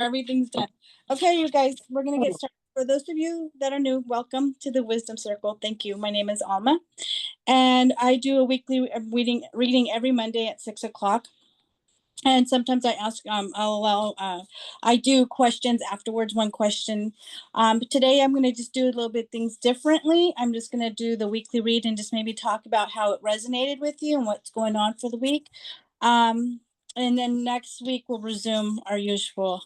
Everything's done. Okay, you guys, we're gonna get started. For those of you that are new, welcome to the Wisdom Circle. Thank you. My name is Alma, and I do a weekly reading every Monday at 6 o'clock. And sometimes I ask, I'll allow, I do questions afterwards. One question. But today I'm going to just do a little bit things differently. I'm just going to do the weekly read and just maybe talk about how it resonated with you and what's going on for the week. And then next week we'll resume our usual,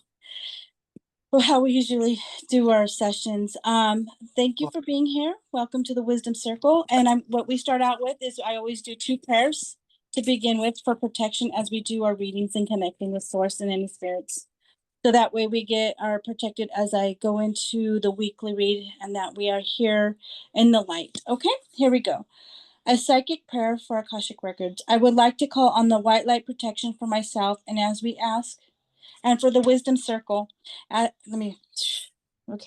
well, how we usually do our sessions. Thank you for being here. Welcome to the Wisdom Circle. And what we start out with is I always do 2 prayers to begin with for protection as we do our readings and connecting with source and any spirits. So that way we are protected as I go into the weekly read and that we are here in the light. Okay, here we go. A psychic prayer for Akashic Records. I would like to call on the white light protection for myself and as we ask, and for the Wisdom Circle. Okay,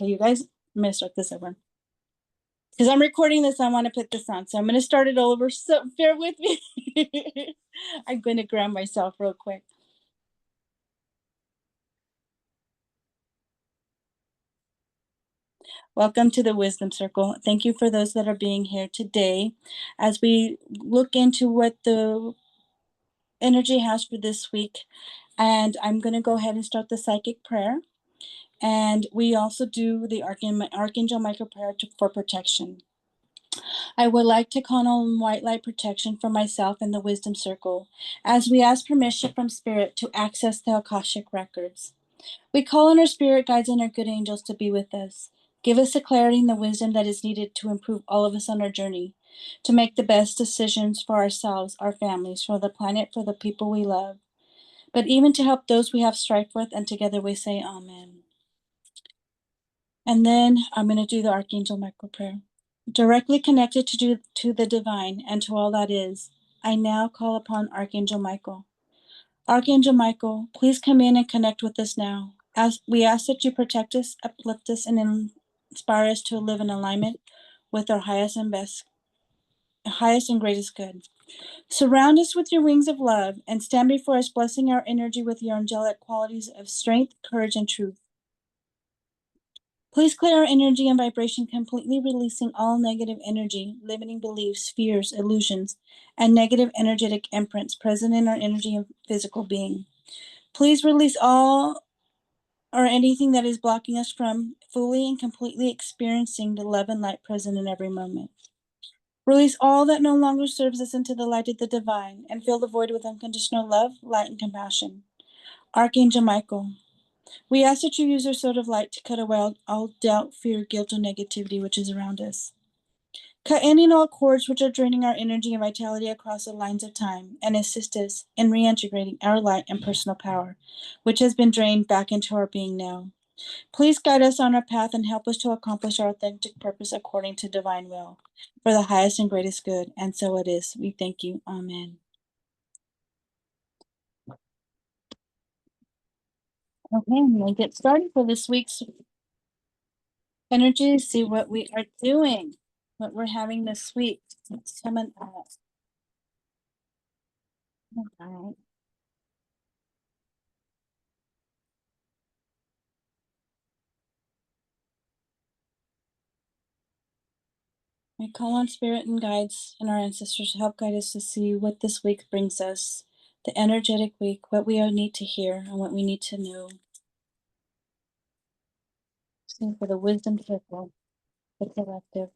you guys, I'm going to start this over. Because I'm recording this, I want to put this on. So I'm going to start it over. So bear with me. I'm going to grab myself real quick. Welcome to the Wisdom Circle. Thank you for those that are being here today as we look into what the energy has for this week. And I'm going to go ahead and start the psychic prayer. And we also do the Archangel Michael prayer for protection. I would like to call on white light protection for myself and the Wisdom Circle as we ask permission from Spirit to access the Akashic Records. We call on our spirit guides and our good angels to be with us. Give us the clarity and the wisdom that is needed to improve all of us on our journey, to make the best decisions for ourselves, our families, for the planet, for the people we love, but even to help those we have strife with, and together we say Amen. And then I'm going to do the Archangel Michael prayer. Directly connected to the divine and to all that is, I now call upon Archangel Michael. Archangel Michael, please come in and connect with us now. As we ask that you protect us, uplift us, and inspire us to live in alignment with our highest and greatest good. Surround us with your wings of love and stand before us, blessing our energy with your angelic qualities of strength, courage, and truth. Please clear our energy and vibration, completely releasing all negative energy, limiting beliefs, fears, illusions, and negative energetic imprints present in our energy and physical being. Please release all or anything that is blocking us from fully and completely experiencing the love and light present in every moment. Release all that no longer serves us into the light of the divine and fill the void with unconditional love, light, and compassion. Archangel Michael, we ask that you use your sword of light to cut away all doubt, fear, guilt, or negativity which is around us. Cut any and all cords which are draining our energy and vitality across the lines of time and assist us in reintegrating our light and personal power, which has been drained back into our being now. Please guide us on our path and help us to accomplish our authentic purpose according to divine will, for the highest and greatest good. And so it is. We thank you. Amen. Okay, I'm going to get started for this week's energy, see what we are doing, what we're having this week. It's coming up. All right. I call on spirit and guides and our ancestors to help guide us to see what this week brings us, the energetic week, what we need to hear and what we need to know. Sing for the wisdom circle, the collective.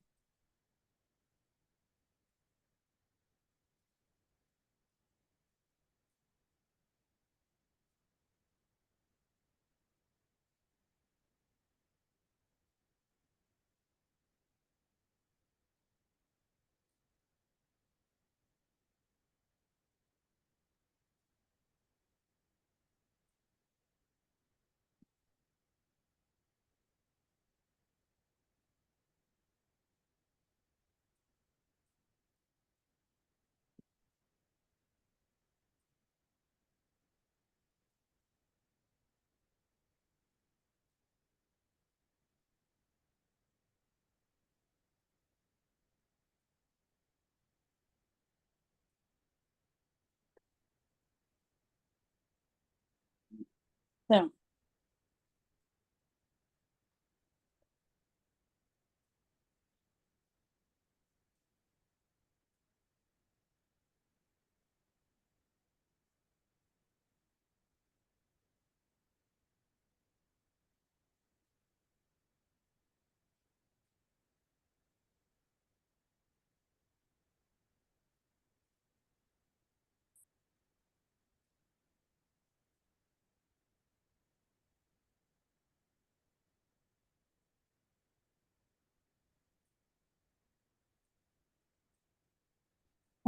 So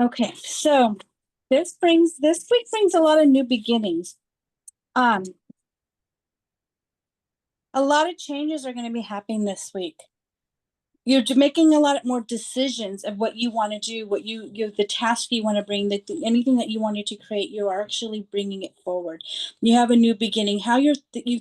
Okay, so this week brings a lot of new beginnings. Um, a lot of changes are going to be happening this week. You're making a lot more decisions of what you want to do, what the task you want to bring, anything that you wanted to create, you are actually bringing it forward. You have a new beginning. How you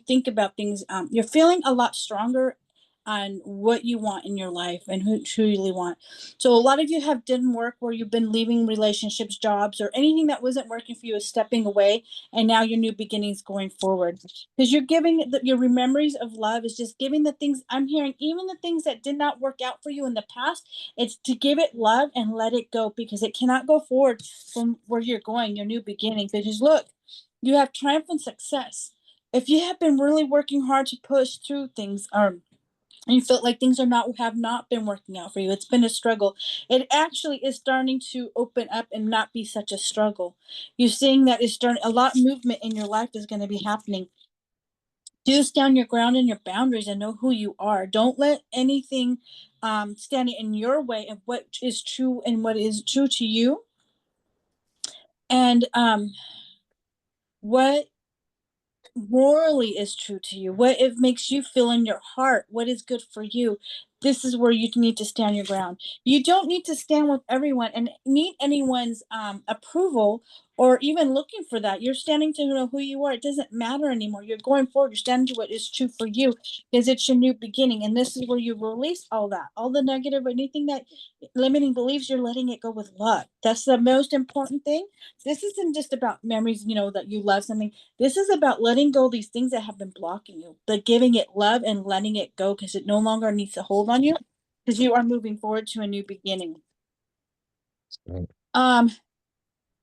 think about things, you're feeling a lot stronger on what you want in your life and who truly want. So a lot of you have done work where you've been leaving relationships, jobs, or anything that wasn't working for you is stepping away, and now your new beginnings going forward, because you're giving your memories of love is just giving the things I'm hearing, even the things that did not work out for you in the past. It's to give it love and let it go, because it cannot go forward from where you're going, your new beginning. Because look, you have triumph and success. If you have been really working hard to push through things, and you felt like things have not been working out for you, it's been a struggle, it actually is starting to open up and not be such a struggle. You're seeing that it's starting, a lot of movement in your life is going to be happening. Do stand your ground and your boundaries and know who you are. Don't let anything stand in your way of what is true and what is true to you, and what morally is true to you, what it makes you feel in your heart, what is good for you. This is where you need to stand your ground. You don't need to stand with everyone and need anyone's approval, or even looking for that. You're standing to know who you are. It doesn't matter anymore. You're going forward. You're standing to what is true for you, because it's your new beginning. And this is where you release all that, all the negative, anything that limiting beliefs, you're letting it go with love. That's the most important thing. This isn't just about memories, that you love something. This is about letting go of these things that have been blocking you, but giving it love and letting it go, because it no longer needs to hold on you, because you are moving forward to a new beginning. Right. Um,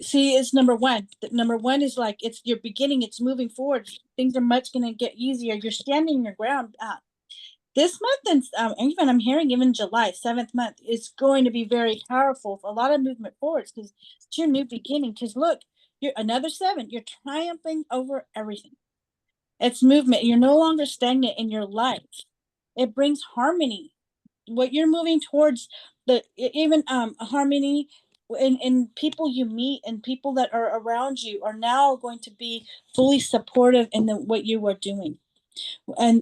See, it's number one. Number one is like it's your beginning, it's moving forward. Things are much gonna get easier. You're standing your ground. This month, and even I'm hearing even July, 7th month, is going to be very powerful. A lot of movement forwards, because it's your new beginning. Because look, you're another seven, you're triumphing over everything. It's movement. You're no longer stagnant in your life. It brings harmony. What you're moving towards, the even harmony in people you meet, and people that are around you are now going to be fully supportive in what you are doing, and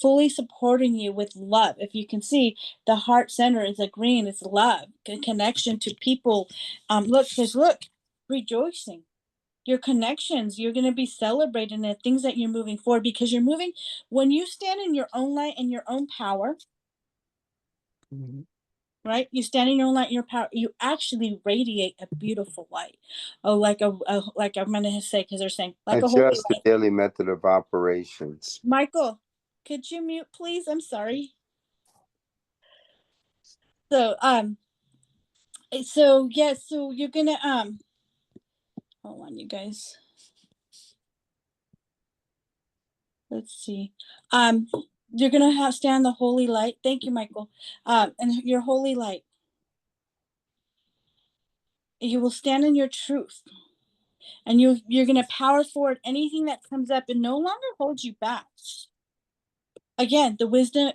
fully supporting you with love. If you can see, the heart center is a green, it's love, connection to people. Look, rejoicing your connections, you're going to be celebrating the things that you're moving forward, because you're moving when you stand in your own light and your own power. Mhm. Right, you stand in your own light and your power, you actually radiate a beautiful light. Oh, like I'm going to say, because they're saying like a holy Adjust the light. daily method of operations. Michael, could you mute please? I'm sorry. So yeah, so you're gonna hold on, you guys, let's see. um you're gonna have stand the holy light. Thank you, Michael. And your holy light, you will stand in your truth, and you're going to power forward anything that comes up and no longer hold you back. Again, the wisdom,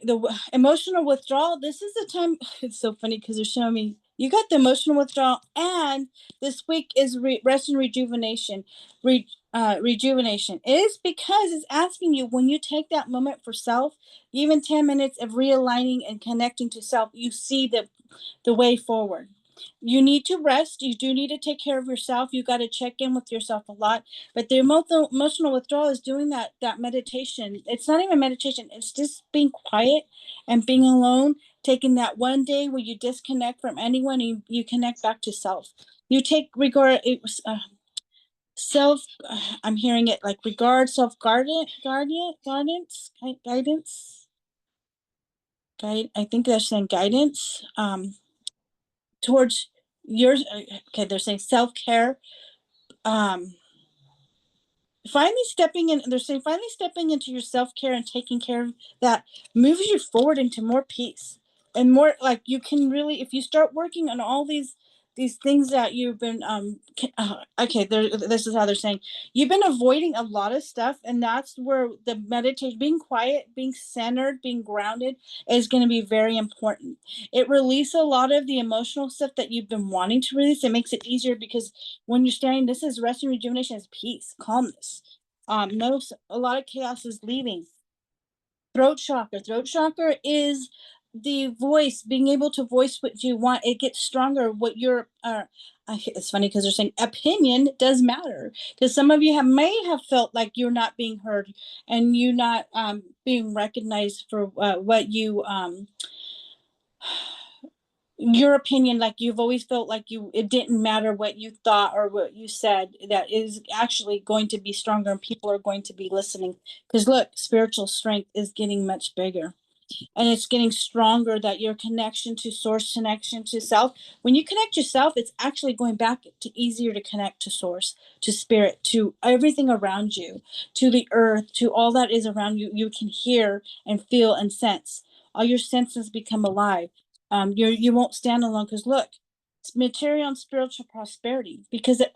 emotional withdrawal, this is the time. It's so funny because they're showing me you got the emotional withdrawal, and this week is rest and rejuvenation. Rejuvenation is because it's asking you, when you take that moment for self, even 10 minutes of realigning and connecting to self, you see the way forward. You need to rest. You do need to take care of yourself. You got to check in with yourself a lot. But the emotional withdrawal is doing that meditation. It's not even meditation. It's just being quiet and being alone. Taking that one day where you disconnect from anyone and you connect back to self. You take regard. It was self. I'm hearing it like regard, self guidance, guidance. Guide. I think they're saying guidance. Towards yours. Okay, they're saying self-care. um Finally stepping in, they're saying finally stepping into your self-care and taking care of that moves you forward into more peace, and more like you can really, if you start working on all these these things that you've been okay, this is how they're saying you've been avoiding a lot of stuff, and that's where the meditation, being quiet, being centered, being grounded, is going to be very important. It releases a lot of the emotional stuff that you've been wanting to release. It makes it easier because when you're standing, this is rest and rejuvenation, is peace, calmness. Notice a lot of chaos is leaving. Throat chakra is the voice, being able to voice what you want. It gets stronger. What your it's funny because they're saying opinion does matter, because some of you may have felt like you're not being heard, and you not being recognized for what you your opinion, like you've always felt like it didn't matter what you thought or what you said. That is actually going to be stronger, and people are going to be listening, because look, spiritual strength is getting much bigger, and it's getting stronger. That your connection to source, connection to self, when you connect yourself, it's actually going back to easier to connect to source, to spirit, to everything around you, to the earth, to all that is around you. You can hear and feel and sense. All your senses become alive. You won't stand alone, because look, it's material and spiritual prosperity, because it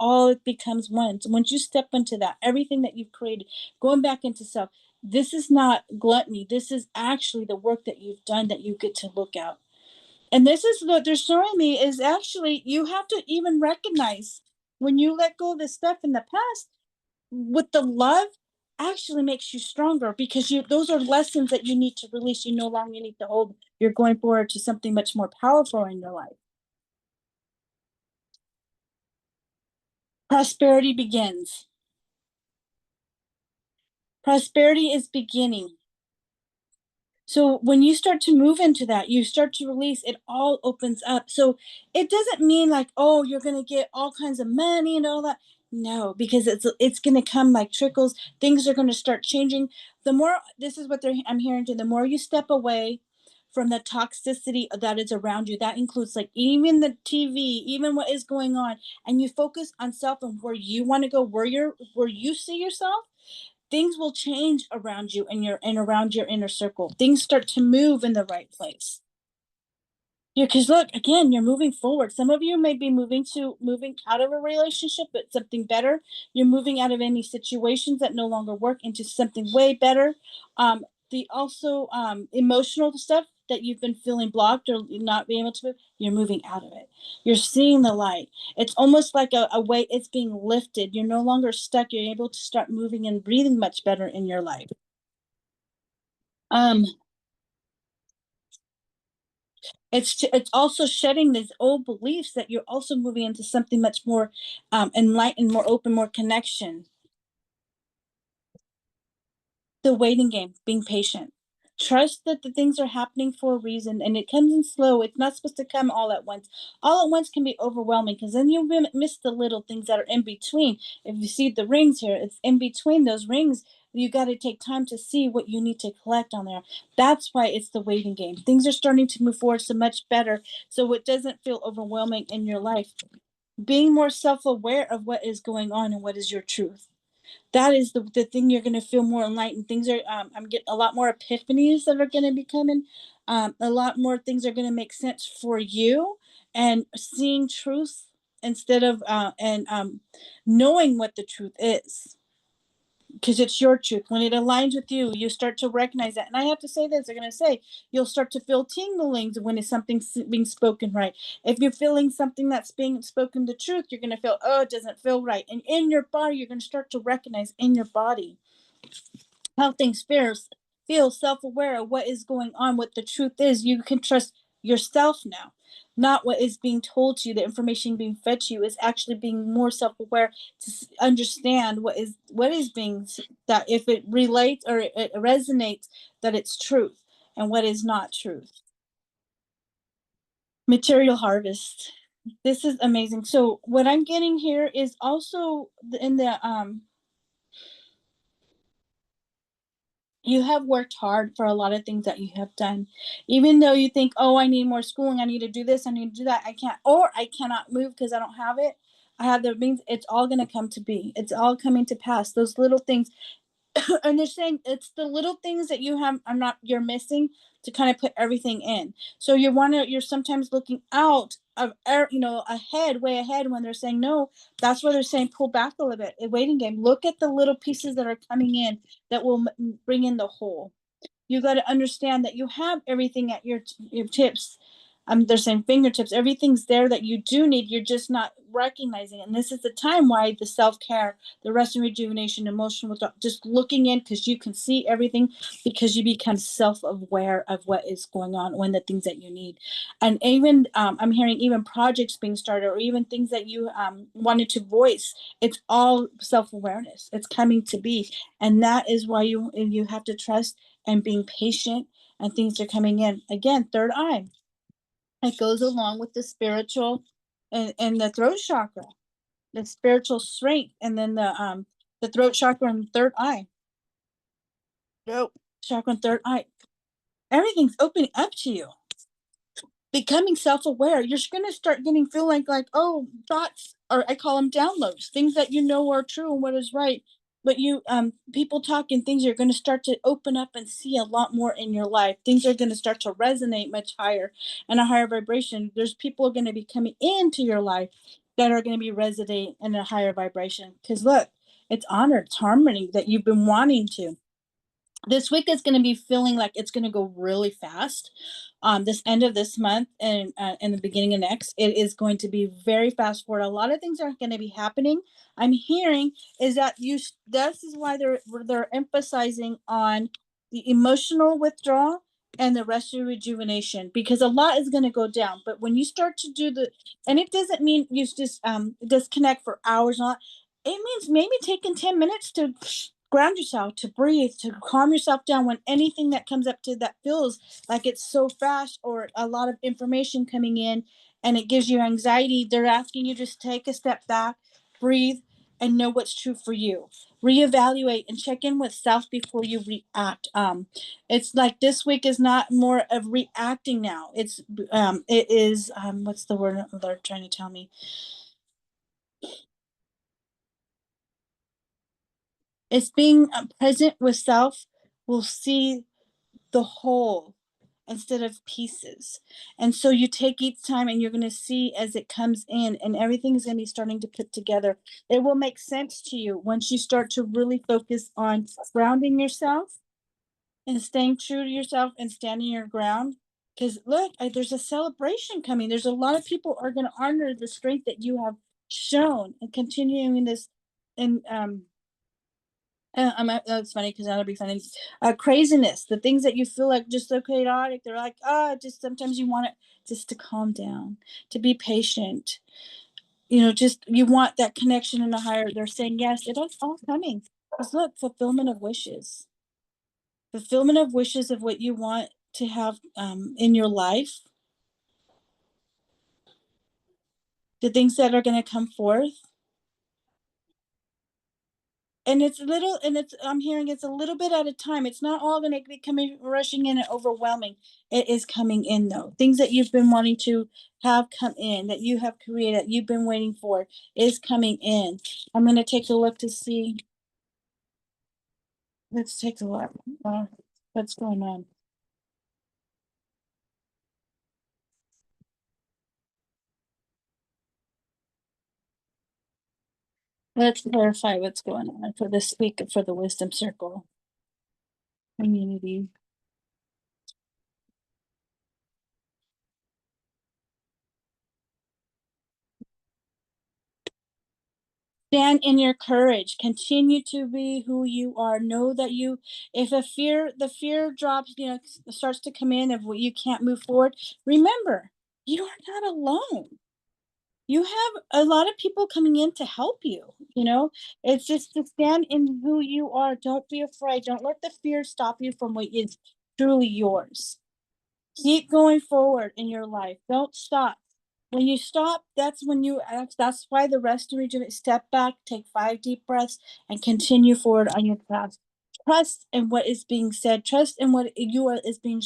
becomes one. So once you step into that, everything that you've created, going back into self, this is not gluttony. This is actually the work that you've done that you get to look at. And this is what they're showing me, is actually you have to even recognize when you let go of the stuff in the past with the love, actually makes you stronger, because those are lessons that you need to release. You no longer need to hold. You're going forward to something much more powerful in your life. Prosperity begins. Prosperity is beginning. So when you start to move into that, you start to release, it all opens up. So it doesn't mean like, oh, you're going to get all kinds of money and all that. No, because it's going to come like trickles. Things are going to start changing. The more, this is what I'm hearing too, the more you step away from the toxicity that is around you, that includes like even the TV, even what is going on, and you focus on self and where you want to go, where you see yourself, things will change around you and around your inner circle. Things start to move in the right place. Yeah, because look, again, you're moving forward. Some of you may be moving out of a relationship, but something better. You're moving out of any situations that no longer work into something way better. The also emotional stuff that you've been feeling blocked or not being able to move, you're moving out of it. You're seeing the light. It's almost like a weight, it's being lifted. You're no longer stuck. You're able to start moving and breathing much better in your life. Um, it's also shedding these old beliefs, that you're also moving into something much more enlightened, more open, more connection. The waiting game, being patient. Trust that the things are happening for a reason, and it comes in slow. It's not supposed to come all at once. All at once can be overwhelming, because then you miss the little things that are in between. If you see the rings here, it's in between those rings. You got to take time to see what you need to collect on there. That's why it's the waiting game. Things are starting to move forward so much better, so it doesn't feel overwhelming in your life. Being more self-aware of what is going on and what is your truth, that is the thing. You're going to feel more enlightened. Things are I'm getting a lot more epiphanies that are going to be coming. A lot more things are going to make sense for you, and seeing truth instead of and knowing what the truth is, because it's your truth. When it aligns with you, you start to recognize that. And I have to say this, they're going to say you'll start to feel tinglings when it's something being spoken right. If you're feeling something that's being spoken the truth, you're going to feel, oh, it doesn't feel right. And in your body, you're going to start to recognize in your body how things feel self-aware of what is going on, what the truth is. You can trust yourself now, not what is being told to you. The information being fed to you is actually being more self-aware to understand what is being, that if it relates or it resonates, that it's truth, and what is not truth. Material harvest, this is amazing. So what I'm getting here is also in the you have worked hard for a lot of things that you have done. Even though you think, oh, I need more schooling, I need to do this, I need to do that, I can't, or I cannot move because I don't have it. I have the means, it's all going to come to be. It's all coming to pass. Those little things. And they're saying it's the little things that you have, you're missing, to kind of put everything in. So you're sometimes looking out ahead, way ahead, when they're saying no. That's why they're saying pull back a little bit, a waiting game. Look at the little pieces that are coming in that will bring in the whole. You got to understand that you have everything at your tips. They're saying fingertips. Everything's there that you do need. You're just not recognizing it. And this is the time why the self care, the rest and rejuvenation, emotional, just looking in, because you can see everything, because you become self aware of what is going on, when the things that you need. And even I'm hearing even projects being started, or even things that you wanted to voice. It's all self awareness. It's coming to be, and that is why you have to trust and being patient, and things are coming in. Again, third eye. It goes along with the spiritual and the throat chakra, the spiritual strength, and then the throat chakra and third eye. Throat chakra and third eye. Everything's opening up to you. Becoming self-aware, you're going to start getting feel like, oh, thoughts, or I call them downloads, things that you know are true and what is right. But you people talking things, you're going to start to open up and see a lot more in your life. Things are going to start to resonate much higher, and a higher vibration. There's people going to be coming into your life that are going to be resonating in a higher vibration, because look, it's honor, it's harmony that you've been wanting to. This week is going to be feeling like it's going to go really fast. This end of this month and the beginning of next, it is going to be very fast forward. A lot of things are going to be happening. I'm hearing is that this is why they're emphasizing on the emotional withdrawal and the rest of rejuvenation, because a lot is going to go down. But when you start to do and it doesn't mean you just disconnect for hours. Not, it means maybe taking 10 minutes to ground yourself, to breathe, to calm yourself down when anything that comes up to that feels like it's so fast, or a lot of information coming in and it gives you anxiety. They're asking you just take a step back, breathe, and know what's true for you. Reevaluate and check in with self before you react. It's like this week is not more of reacting now. It is what's the word they're trying to tell me? It's being present with self. Will see the whole instead of pieces. And so you take each time and you're going to see as it comes in, and everything's going to be starting to put together. It will make sense to you once you start to really focus on grounding yourself and staying true to yourself and standing your ground. Because look, there's a celebration coming. There's a lot of people are going to honor the strength that you have shown and continuing this. And that's funny because that'll be funny. Craziness, the things that you feel like just so chaotic, they're like, just sometimes you want it just to calm down, to be patient. Just you want that connection in the higher. They're saying yes, it is all coming. Because look, fulfillment of wishes of what you want to have in your life, the things that are going to come forth. And I'm hearing it's a little bit at a time. It's not all going to be coming rushing in and overwhelming. It is coming in, though. Things that you've been wanting to have come in, that you have created, you've been waiting for, is coming in. I'm going to take a look to see. Let's take a look. What's going on? Let's clarify what's going on for this week for the Wisdom Circle community. Stand in your courage. Continue to be who you are. Know that if the fear drops, starts to come in of what you can't move forward. Remember, you are not alone. You have a lot of people coming in to help you. It's just to stand in who you are. Don't be afraid. Don't let the fear stop you from what is truly yours. Keep going forward in your life. Don't stop. When you stop, that's why the rest and rejuvenate. Step back, take 5 deep breaths, and continue forward on your path. Trust in what is being said. Trust in what is being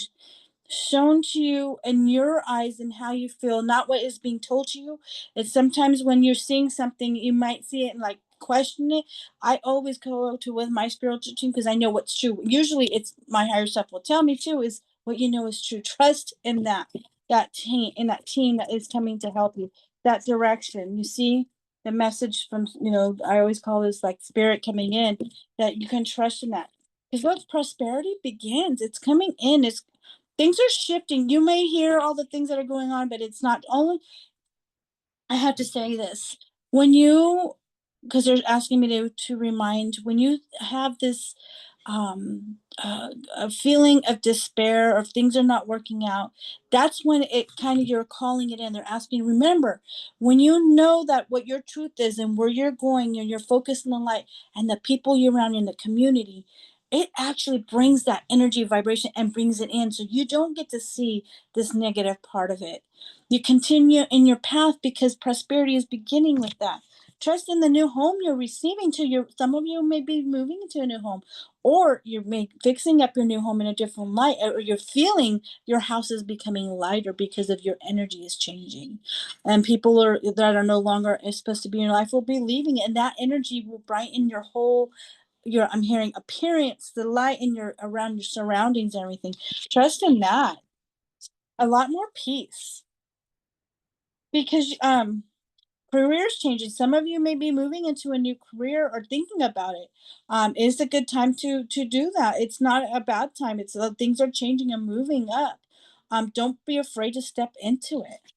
shown to you in your eyes and how you feel, not what is being told to you. It's sometimes when you're seeing something, you might see it and like question it. I always go to with my spiritual team because I know what's true. Usually it's my higher self will tell me too, is what you know is true. Trust in that. that team that is coming to help you, that direction. You see the message from, I always call this like spirit coming in, that you can trust in that. Because once prosperity begins, it's coming in. It's things are shifting. You may hear all the things that are going on, but it's not only, I have to say this. When you, because they're asking me to remind, when you have this a feeling of despair or if things are not working out, that's when it kind of, you're calling it in. They're asking, remember, when you know that what your truth is and where you're going and you're focused on the light and the people you're around in the community, it actually brings that energy vibration and brings it in. So you don't get to see this negative part of it. You continue in your path because prosperity is beginning with that. Trust in the new home you're receiving to your, some of you may be moving into a new home, or you're fixing up your new home in a different light, or you're feeling your house is becoming lighter because of your energy is changing, and people that are no longer supposed to be in your life will be leaving, and that energy will brighten your whole, your, I'm hearing appearance, the light in your, around your surroundings and everything. Trust in that. A lot more peace, because careers changing. Some of you may be moving into a new career or thinking about it. It's a good time to do that. It's not a bad time. It's things are changing and moving up. Don't be afraid to step into it.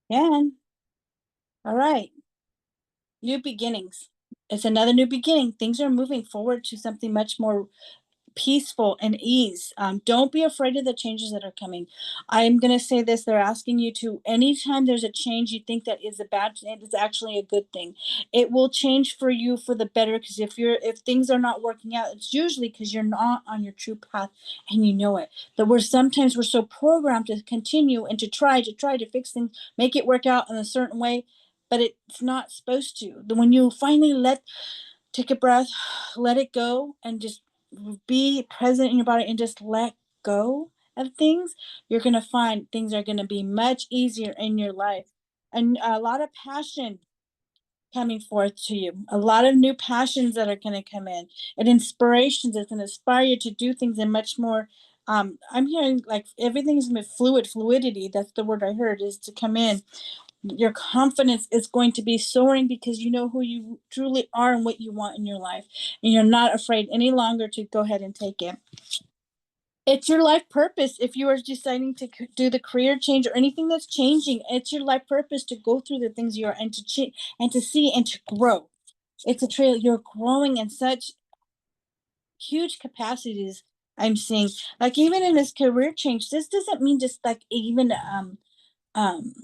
And all right, new beginnings. It's another new beginning. Things are moving forward to something much more peaceful and ease. Don't be afraid of the changes that are coming. I'm going to say this. They're asking you to, anytime there's a change you think that is a bad thing, it's actually a good thing. It will change for you for the better. Because if things are not working out, it's usually because you're not on your true path and you know it. That we're so programmed to continue and to try to fix things, make it work out in a certain way, but it's not supposed to. When you finally take a breath, let it go, and just be present in your body and just let go of things, you're going to find things are going to be much easier in your life. And a lot of passion coming forth to you, a lot of new passions that are going to come in, and inspirations that's going to inspire you to do things in much more. I'm hearing like everything's with fluidity. That's the word I heard, is to come in. Your confidence is going to be soaring because you know who you truly are and what you want in your life, and you're not afraid any longer to go ahead and take it. It's your life purpose. If you are deciding to do the career change or anything that's changing, it's your life purpose to go through the things you are, and to and to see and to grow. It's a trail. You're growing in such huge capacities. I'm seeing, like, even in this career change, this doesn't mean just like even um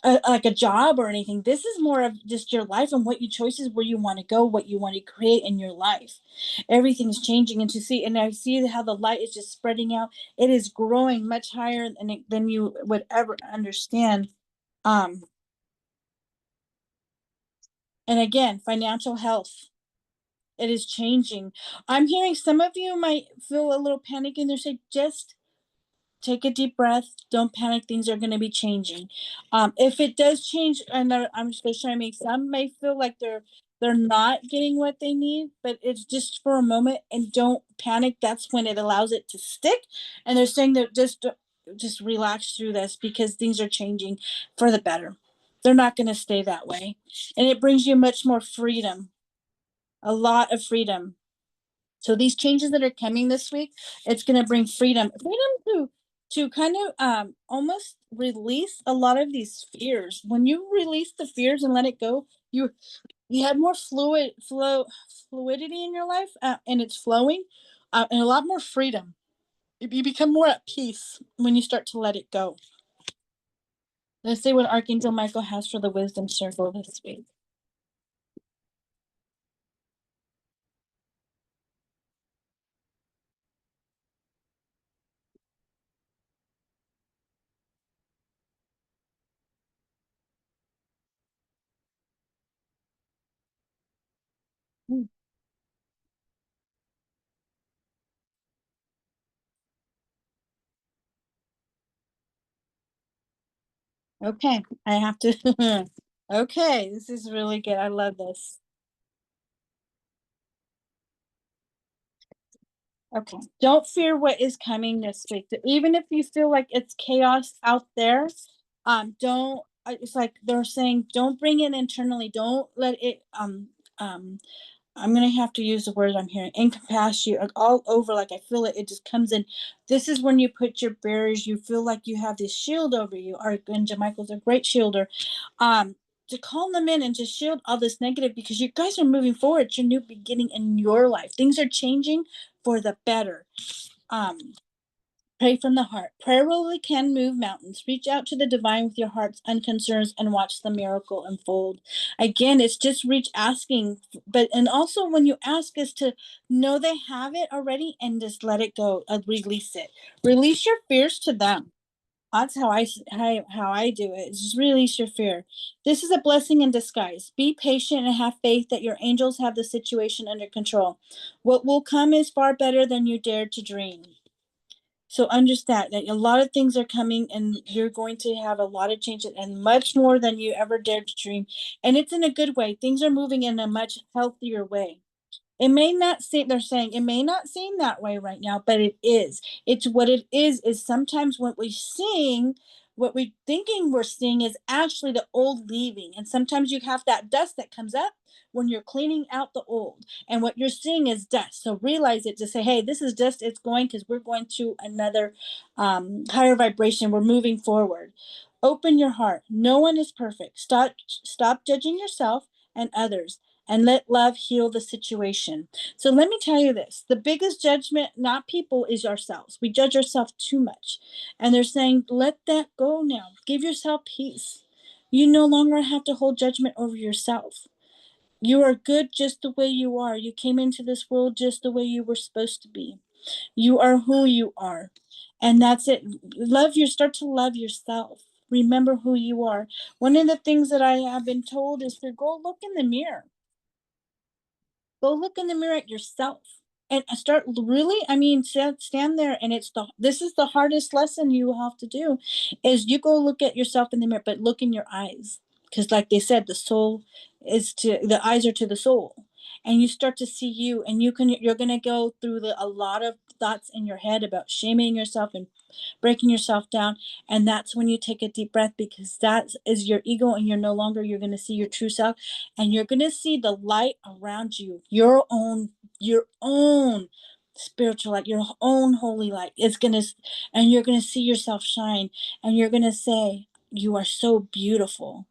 like a job or anything. This is more of just your life and what you choices, where you want to go, what you want to create in your life. Everything's changing, and to see, and I see how the light is just spreading out. It is growing much higher than you would ever understand. um and again, financial health, it is changing. I'm hearing some of you might feel a little panic, and they say, just take a deep breath. Don't panic. Things are going to be changing. If it does change, and I'm just trying to make, some may feel like they're not getting what they need, but it's just for a moment, and don't panic. That's when it allows it to stick. And they're saying that just relax through this, because things are changing for the better. They're not going to stay that way, and it brings you much more freedom, a lot of freedom. So these changes that are coming this week, it's going to bring freedom to kind of almost release a lot of these fears. When you release the fears and let it go, you have more fluidity in your life, and it's flowing, and a lot more freedom. You become more at peace when you start to let it go. Let's see what Archangel Michael has for the wisdom circle this week. Okay, I have to. Okay, this is really good. I love this. Okay, don't fear what is coming this week. Even if you feel like it's chaos out there, don't. It's like they're saying, don't bring it internally. Don't let it. I'm gonna have to use the word I'm hearing, encompass you, like, all over. Like I feel it. It just comes in. This is when you put your barriers. You feel like you have this shield over you. And Michael's a great shielder. Um, to call them in and just shield all this negative, because you guys are moving forward. It's your new beginning in your life. Things are changing for the better. Um, Pray from the heart. Prayer really can move mountains. Reach out to the divine with your heart's unconcerns and watch the miracle unfold. Again, it's just reach asking, but and also when you ask is to know they have it already and just let it go, release it. Release your fears to them. That's how I do it. Just release your fear. This is a blessing in disguise. Be patient and have faith that your angels have the situation under control. What will come is far better than you dared to dream. So understand that a lot of things are coming and you're going to have a lot of changes and much more than you ever dared to dream. And it's in a good way. Things are moving in a much healthier way. It may not seem, they're saying it may not seem that way right now, but it is. It's what it is sometimes what we're seeing, what we're thinking we're seeing is actually the old leaving. And sometimes you have that dust that comes up when you're cleaning out the old. And what you're seeing is dust. So realize it, to say, hey, this is dust, it's going, because we're going to another higher vibration. We're moving forward. Open your heart. No one is perfect. Stop judging yourself and others and let love heal the situation. So let me tell you this, the biggest judgment, not people, is ourselves. We judge ourselves too much. And they're saying, let that go now. Give yourself peace. You no longer have to hold judgment over yourself. You are good just the way you are. You came into this world just the way you were supposed to be. You are who you are. And that's it. Start to love yourself. Remember who you are. One of the things that I have been told is to go look in the mirror. Go look in the mirror at yourself and start really, I mean, stand there, and this is the hardest lesson you have to do, is you go look at yourself in the mirror, but look in your eyes, because like they said, the eyes are to the soul, and you start to see you, and you're going to go through a lot of thoughts in your head about shaming yourself and breaking yourself down. And that's when you take a deep breath, because that is your ego, and you're going to see your true self, and you're going to see the light around you, your own spiritual light, your own holy light. And you're going to see yourself shine, and you're going to say, you are so beautiful.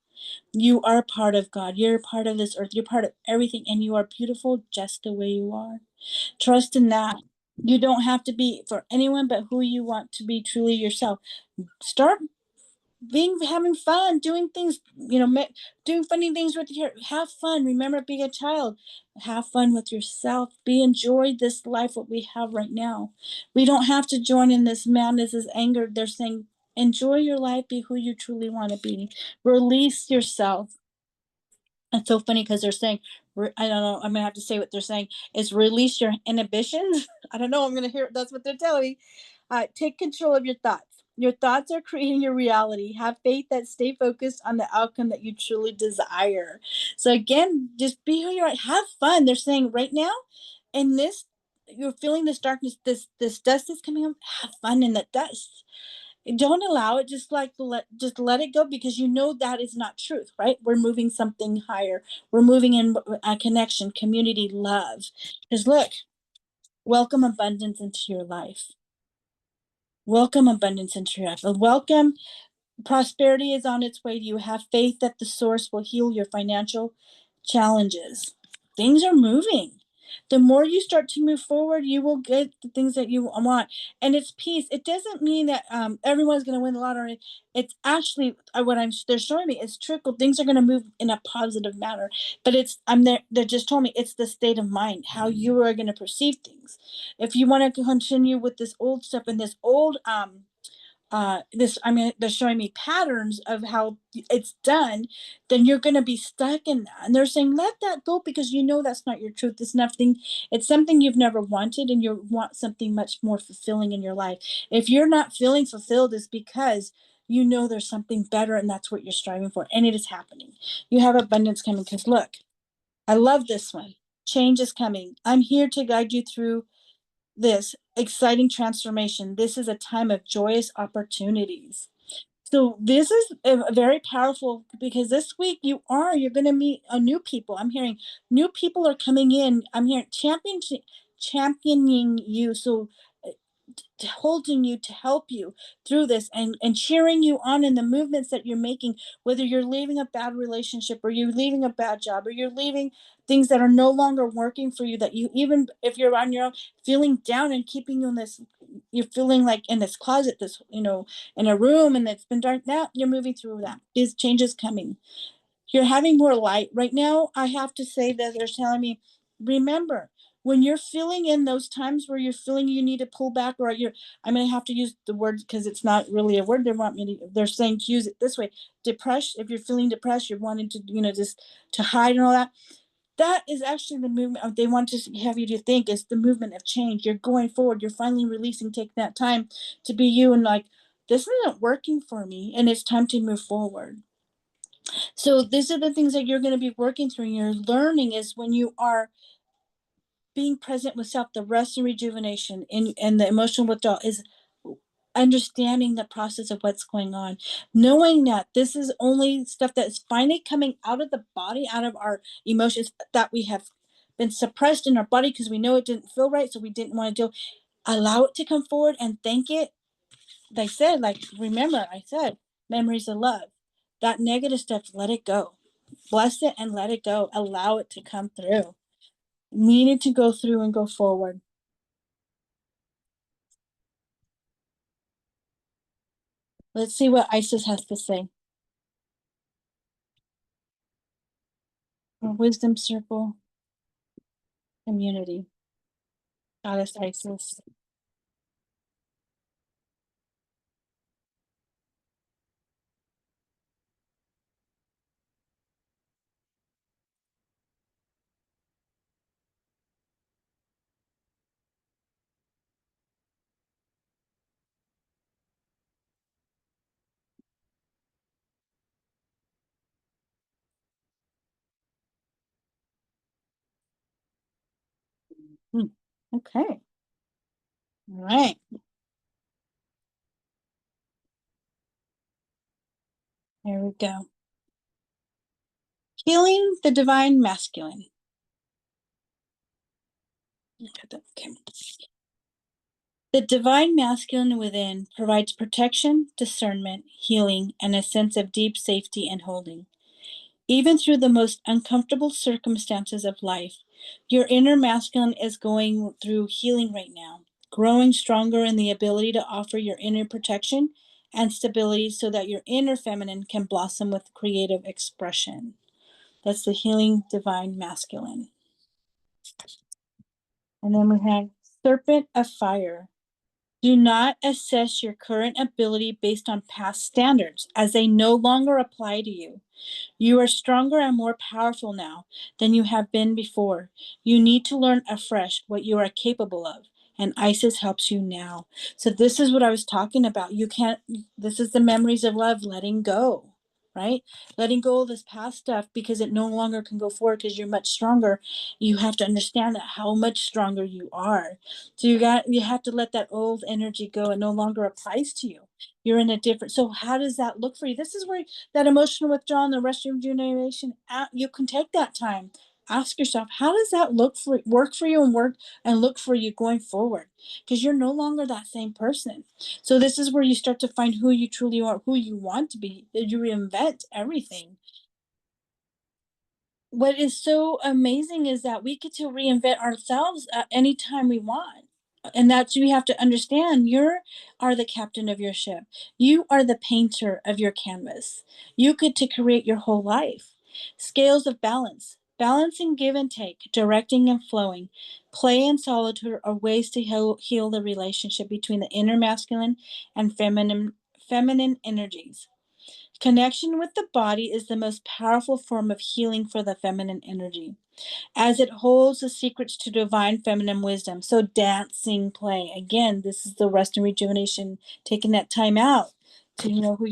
You are part of God. You're part of this earth. You're part of everything, and you are beautiful just the way you are. Trust in that. You don't have to be for anyone but who you want to be, truly yourself. Start having fun, doing things, doing funny things with your, have fun. Remember being a child. Have fun with yourself. Enjoy this life what we have right now. We don't have to join in this madness, this anger. They're saying enjoy your life, be who you truly want to be. Release yourself. It's so funny because they're saying, I don't know, I'm gonna have to say what they're saying is release your inhibitions. I don't know, I'm gonna hear, that's what they're telling me. Take control of your thoughts. Your thoughts are creating your reality. Have faith that stay focused on the outcome that you truly desire. So again, just be who you are. Have fun. They're saying right now, in this, you're feeling this darkness, this dust is coming up. Have fun in the dust. Don't allow it. Just let it go, because that is not truth, right? We're moving something higher. We're moving in a connection, community, love. Because look, welcome abundance into your life. Welcome abundance into your life. Welcome prosperity is on its way to you. Have faith that the source will heal your financial challenges. Things are moving. The more you start to move forward, you will get the things that you want. And it's peace. It doesn't mean that everyone's going to win the lottery. It's actually they're showing me it's trickle. Things are going to move in a positive manner. But they're just told me it's the state of mind, how you are going to perceive things. If you want to continue with this old stuff and this old they're showing me patterns of how it's done, then you're going to be stuck in that. And they're saying let that go, because that's not your truth. It's something you've never wanted, and you want something much more fulfilling in your life. If you're not feeling fulfilled, it's because you know there's something better, and that's what you're striving for, and it is happening. You have abundance coming, because look, I love this one. Change is coming. I'm here to guide you through this exciting transformation. This is a time of joyous opportunities. So this is very powerful, because this week you're going to meet a new people. I'm hearing new people are coming in. I'm hearing championing you. So holding you to help you through this, and cheering you on in the movements that you're making, whether you're leaving a bad relationship, or you're leaving a bad job, or you're leaving things that are no longer working for you, that you, even if you're on your own, feeling down and keeping you in this, you're feeling like in this closet, this, in a room, and it's been dark. Now you're moving through that. Is changes coming. You're having more light right now. I have to say that they're telling me, remember, when you're feeling in those times where you're feeling you need to pull back, or I'm going to have to use the word because it's not really a word. They're saying to use it this way. Depression. If you're feeling depressed, you're wanting to, just to hide and all that. That is actually the movement they want to have you to think is the movement of change. You're going forward. You're finally releasing, taking that time to be you, and like, this isn't working for me, and it's time to move forward. So these are the things that you're going to be working through, and you're learning is when you are being present with self, the rest and rejuvenation, and the emotional withdrawal is understanding the process of what's going on, knowing that this is only stuff that's finally coming out of the body, out of our emotions that we have been suppressed in our body because we know it didn't feel right, so we didn't want to do. Allow it to come forward and thank it. They said, like, remember, I said, memories of love. That negative stuff, let it go. Bless it and let it go. Allow it to come through. Need it to go through and go forward. Let's see what Isis has to say. Wisdom circle, community. Goddess Isis. Okay. All right. Here we go. Healing the divine masculine. Okay. The divine masculine within provides protection, discernment, healing, and a sense of deep safety and holding. Even through the most uncomfortable circumstances of life, your inner masculine is going through healing right now, growing stronger in the ability to offer your inner protection and stability so that your inner feminine can blossom with creative expression. That's the healing divine masculine. And then we have serpent of fire. Do not assess your current ability based on past standards, as they no longer apply to you. You are stronger and more powerful now than you have been before. You need to learn afresh what you are capable of, and Isis helps you now. So this is what I was talking about. This is the memories of love, letting go, right? Letting go of this past stuff because it no longer can go forward because you're much stronger. You have to understand that how much stronger you are. So you have to let that old energy go. It no longer applies to you. You're in a different, so how does that look for you? This is where that emotional withdrawal and the rest of rejuvenation, you can take that time. Ask yourself, how does that work for you and look for you going forward? Because you're no longer that same person. So this is where you start to find who you truly are, who you want to be. You reinvent everything. What is so amazing is that we get to reinvent ourselves at any time we want. And that's, you have to understand, you are the captain of your ship. You are the painter of your canvas. You get to create your whole life. Scales of balance, balancing give and take, directing and flowing. Play and solitude are ways to heal the relationship between the inner masculine and feminine energies. Connection with the body is the most powerful form of healing for the feminine energy, as it holds the secrets to divine feminine wisdom. So dancing, play. Again, this is the rest and rejuvenation, taking that time out to know who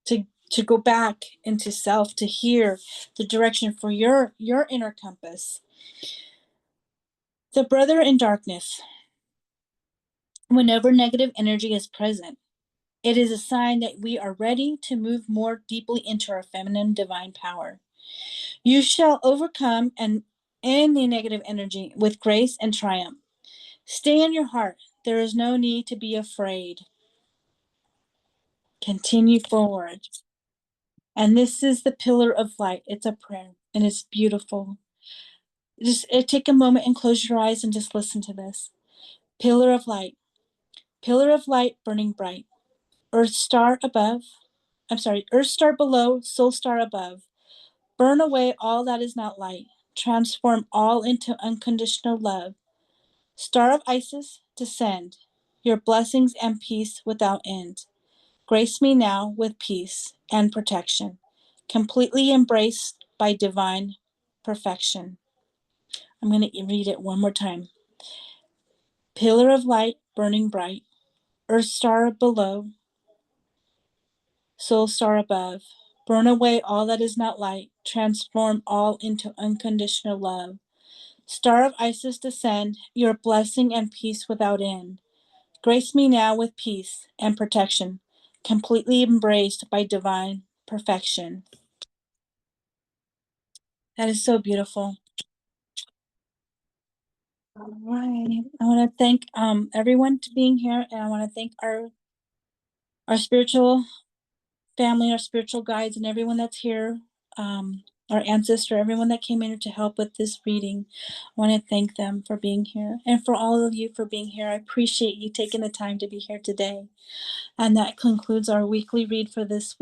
to go back into self, to hear the direction for your inner compass. The brother in darkness. Whenever negative energy is present, it is a sign that we are ready to move more deeply into our feminine divine power. You shall overcome any negative energy with grace and triumph. Stay in your heart. There is no need to be afraid. Continue forward. And this is the pillar of light. It's a prayer and it's beautiful. Just take a moment and close your eyes and just listen to this. Pillar of light. Pillar of light burning bright. Earth star below, soul star above. Burn away all that is not light. Transform all into unconditional love. Star of Isis, descend. Your blessings and peace without end. Grace me now with peace and protection, completely embraced by divine perfection. I'm going to read it one more time. Pillar of light, burning bright. Earth star below, soul star above. Burn away all that is not light. Transform all into unconditional love. Star of Isis, descend. Your blessing and peace without end. Grace me now with peace and protection, completely embraced by divine perfection. That is so beautiful. All right. I want to thank everyone for being here, and I want to thank our spiritual family, our spiritual guides, and everyone that's here, our ancestor, everyone that came in to help with this reading. I want to thank them for being here, and for all of you for being here. I appreciate you taking the time to be here today. And that concludes our weekly read for this week.